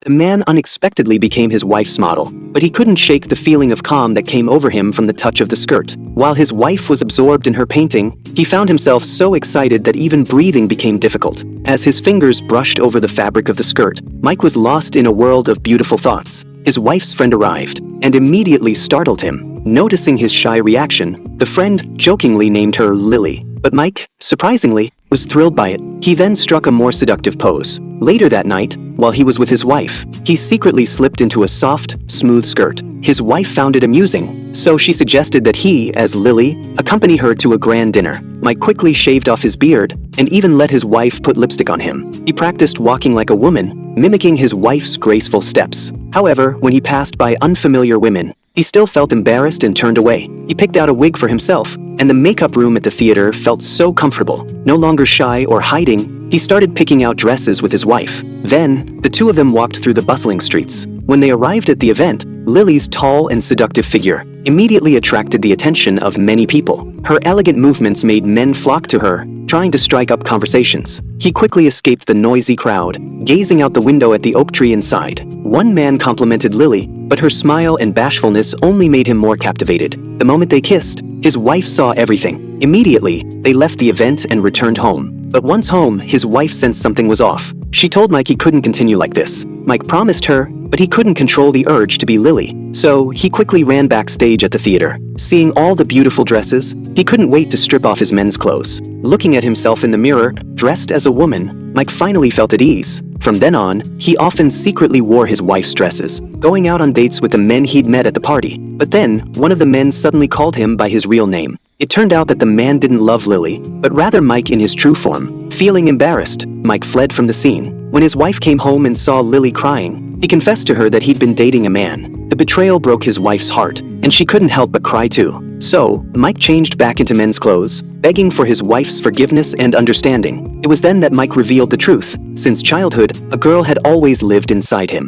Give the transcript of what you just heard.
The man unexpectedly became his wife's model, but he couldn't shake the feeling of calm that came over him from the touch of the skirt. While his wife was absorbed in her painting, he found himself so excited that even breathing became difficult. As his fingers brushed over the fabric of the skirt, Mike was lost in a world of beautiful thoughts. His wife's friend arrived, and immediately startled him. Noticing his shy reaction, the friend jokingly named her Lily. But Mike, surprisingly, was thrilled by it. He then struck a more seductive pose. Later that night, while he was with his wife, he secretly slipped into a soft, smooth skirt. His wife found it amusing, so she suggested that he, as Lily, accompany her to a grand dinner. Mike quickly shaved off his beard, and even let his wife put lipstick on him. He practiced walking like a woman, mimicking his wife's graceful steps. However, when he passed by unfamiliar women, he still felt embarrassed and turned away. He picked out a wig for himself, and the makeup room at the theater felt so comfortable. No longer shy or hiding, he started picking out dresses with his wife. Then, the two of them walked through the bustling streets. When they arrived at the event, Lily's tall and seductive figure immediately attracted the attention of many people. Her elegant movements made men flock to her, trying to strike up conversations. He quickly escaped the noisy crowd, gazing out the window at the oak tree inside. One man complimented Lily, but her smile and bashfulness only made him more captivated. The moment they kissed, his wife saw everything. Immediately, they left the event and returned home. But once home, his wife sensed something was off. She told Mike he couldn't continue like this. Mike promised her, but he couldn't control the urge to be Lily. So, he quickly ran backstage at the theater. Seeing all the beautiful dresses, he couldn't wait to strip off his men's clothes. Looking at himself in the mirror, dressed as a woman, Mike finally felt at ease. From then on, he often secretly wore his wife's dresses, going out on dates with the men he'd met at the party. But then, one of the men suddenly called him by his real name. It turned out that the man didn't love Lily, but rather Mike in his true form. Feeling embarrassed, Mike fled from the scene. When his wife came home and saw Lily crying, he confessed to her that he'd been dating a man. The betrayal broke his wife's heart, and she couldn't help but cry too. So, Mike changed back into men's clothes, begging for his wife's forgiveness and understanding. It was then that Mike revealed the truth. Since childhood, a girl had always lived inside him.